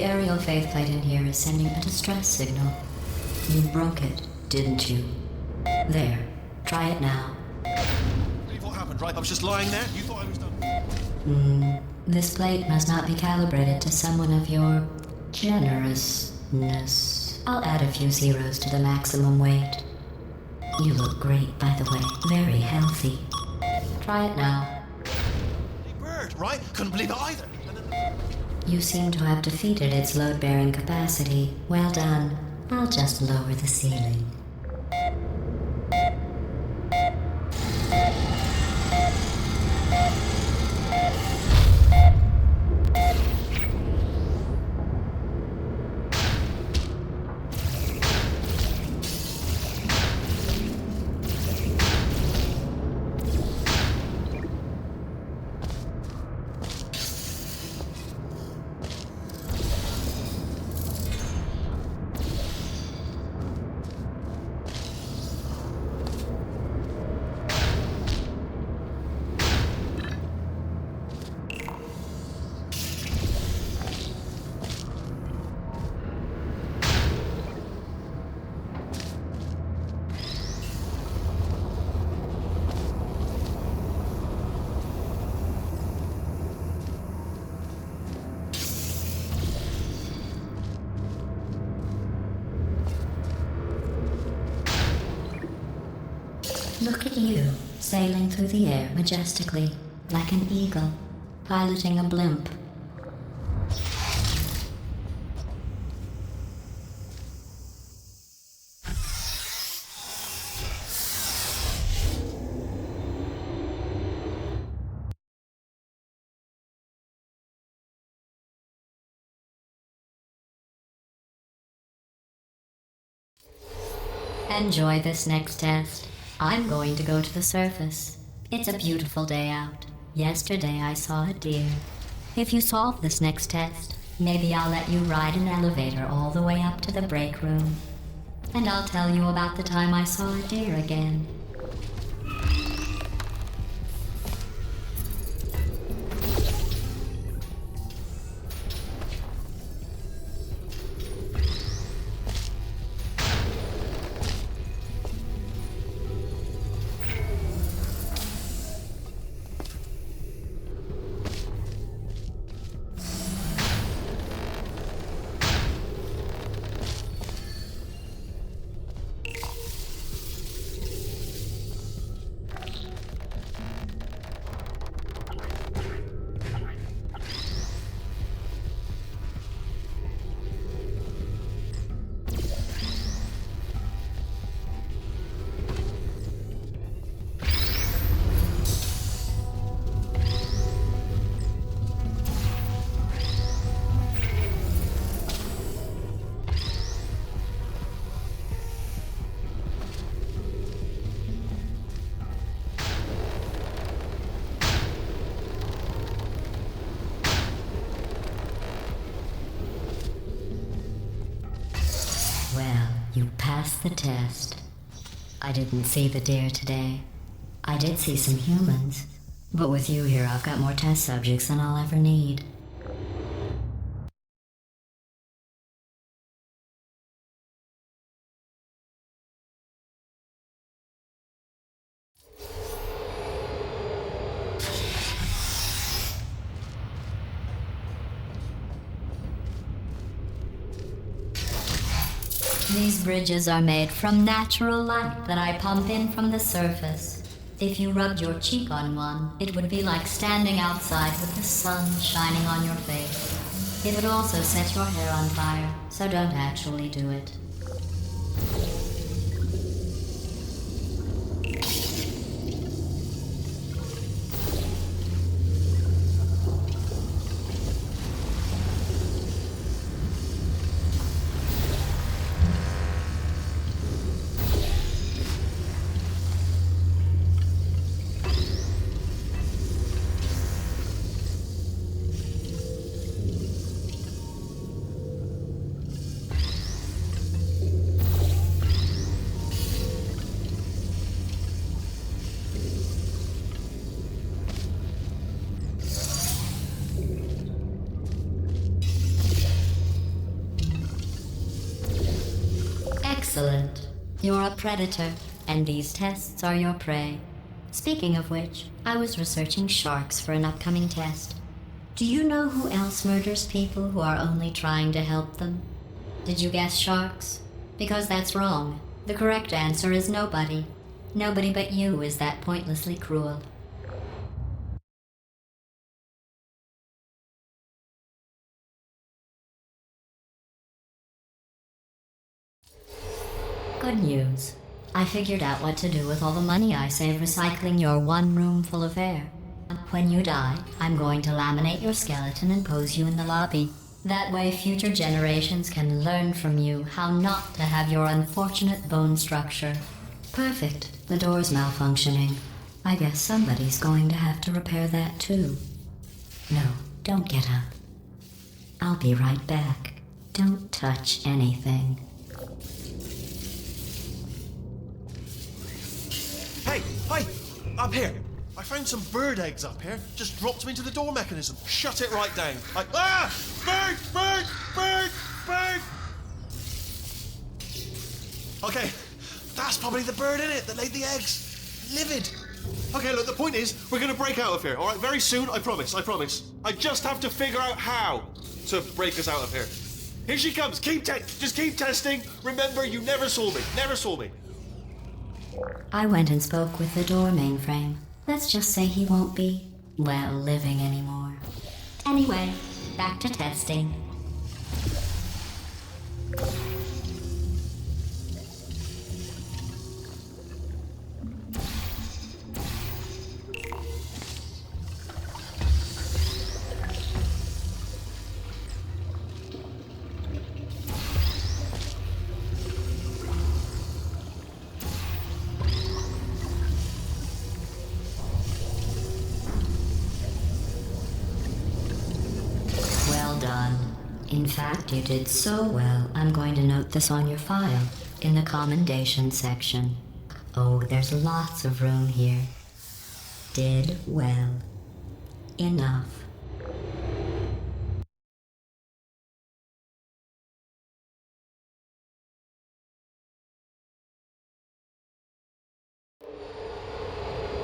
The aerial faceplate in here is sending a distress signal. You broke it, didn't you? There. Try it now. Believe what happened, right? I was just lying there. You thought I was done. This plate must not be calibrated to someone of your generousness. I'll add a few zeros to the maximum weight. You look great, by the way. Very healthy. Try it now. Hey, bird, right? Couldn't believe it either. You seem to have defeated its load-bearing capacity. Well done. I'll just lower the ceiling. Look at you, sailing through the air majestically, like an eagle, piloting a blimp. Enjoy this next test. I'm going to go to the surface. It's a beautiful day out. Yesterday I saw a deer. If you solve this next test, maybe I'll let you ride an elevator all the way up to the break room. And I'll tell you about the time I saw a deer again. Well, you passed the test. I didn't see the deer today. I did see some humans. But with you here, I've got more test subjects than I'll ever need. These bridges are made from natural light that I pump in from the surface. If you rubbed your cheek on one, it would be like standing outside with the sun shining on your face. It would also set your hair on fire, so don't actually do it. You're a predator, and these tests are your prey. Speaking of which, I was researching sharks for an upcoming test. Do you know who else murders people who are only trying to help them? Did you guess sharks? Because that's wrong. The correct answer is nobody. Nobody but you is that pointlessly cruel. Good news. I figured out what to do with all the money I save recycling your one room full of air. When you die, I'm going to laminate your skeleton and pose you in the lobby. That way future generations can learn from you how not to have your unfortunate bone structure. Perfect. The door's malfunctioning. I guess somebody's going to have to repair that too. No, don't get up. I'll be right back. Don't touch anything. Hey, hi! Up here! I found some bird eggs up here. Just dropped them into the door mechanism. Shut it right down. Bird! Bird! Bird! Bird! Okay, that's probably the bird in it that laid the eggs. Livid. Okay, look, the point is, we're gonna break out of here, alright? Very soon, I promise, I promise. I just have to figure out how to break us out of here. Here she comes, just keep testing. Remember, you never saw me. I went and spoke with the door mainframe. Let's just say he won't be, well, living anymore. Anyway, back to testing. In fact, you did so well, I'm going to note this on your file, in the commendation section. Oh, there's lots of room here. Did well. Enough.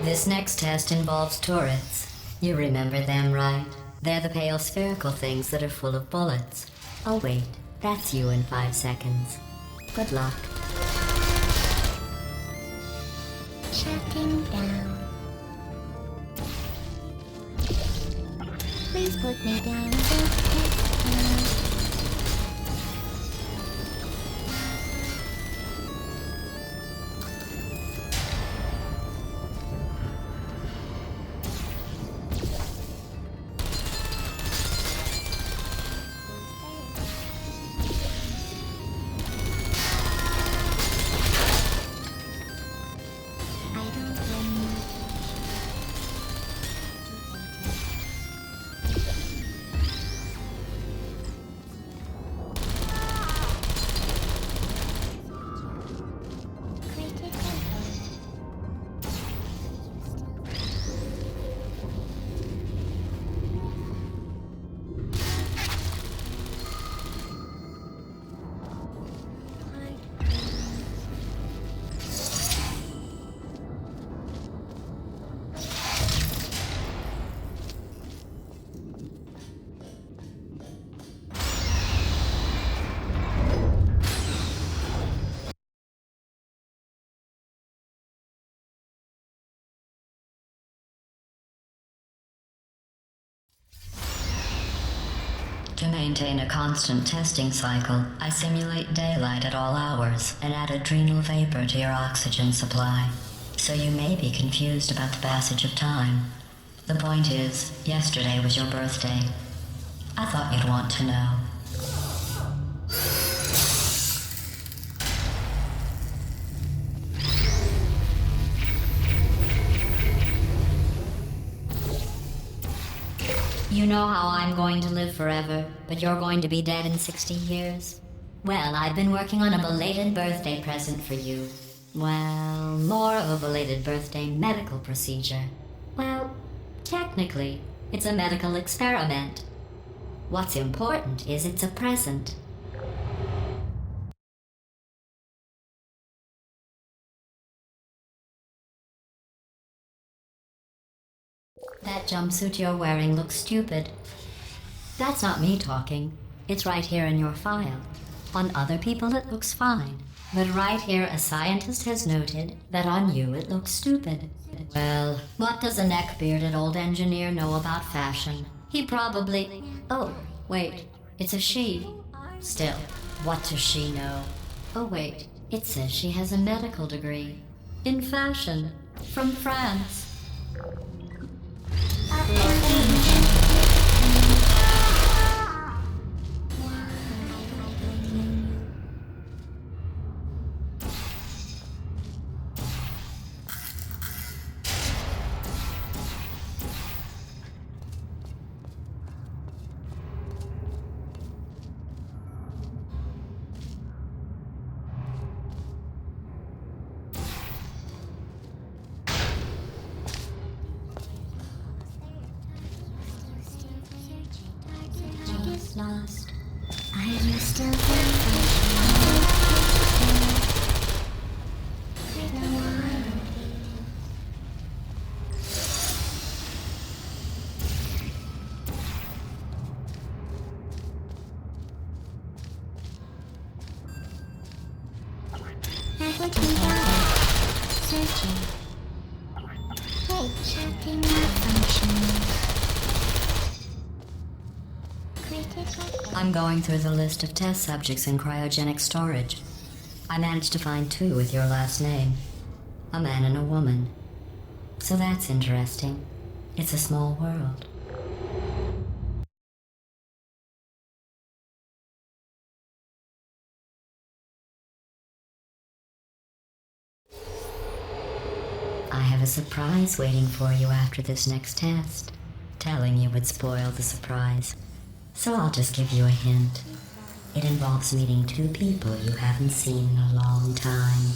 This next test involves turrets. You remember them, right? They're the pale spherical things that are full of bullets. Oh wait, that's you in 5 seconds. Good luck. Shutting down. Please put me down. To maintain a constant testing cycle, I simulate daylight at all hours and add adrenal vapor to your oxygen supply. So you may be confused about the passage of time. The point is, yesterday was your birthday. I thought you'd want to know. You know how I'm going to live forever, but you're going to be dead in 60 years? Well, I've been working on a belated birthday present for you. Well, more of a belated birthday medical procedure. Well, technically, it's a medical experiment. What's important is it's a present. That jumpsuit you're wearing looks stupid. That's not me talking. It's right here in your file. On other people it looks fine. But right here a scientist has noted that on you it looks stupid. Well, what does a neck-bearded old engineer know about fashion? He probably... Oh, wait. It's a she. Still, what does she know? Oh wait, it says she has a medical degree. In fashion. From France. Lost. Are you still searching. Wait, checking malfunction. I'm going through the list of test subjects in cryogenic storage. I managed to find 2 with your last name. A man and a woman. So that's interesting. It's a small world. I have a surprise waiting for you after this next test. Telling you would spoil the surprise. So I'll just give you a hint. It involves meeting 2 people you haven't seen in a long time.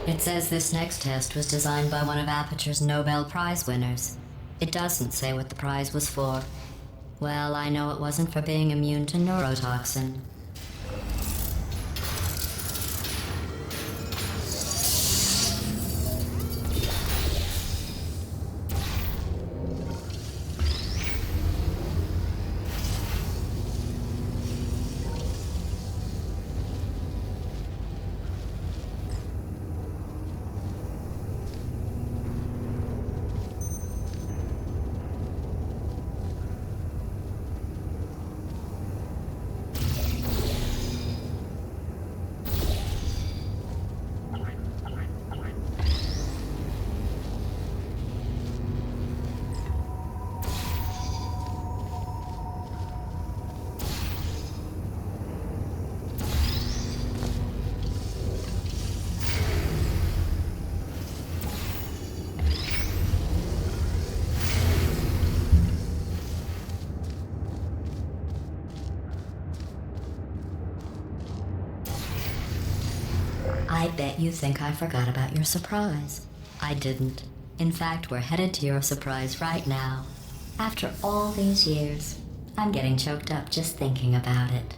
It says this next test was designed by one of Aperture's Nobel Prize winners. It doesn't say what the prize was for. Well, I know it wasn't for being immune to neurotoxin. I bet you think I forgot about your surprise. I didn't. In fact, we're headed to your surprise right now. After all these years, I'm getting choked up just thinking about it.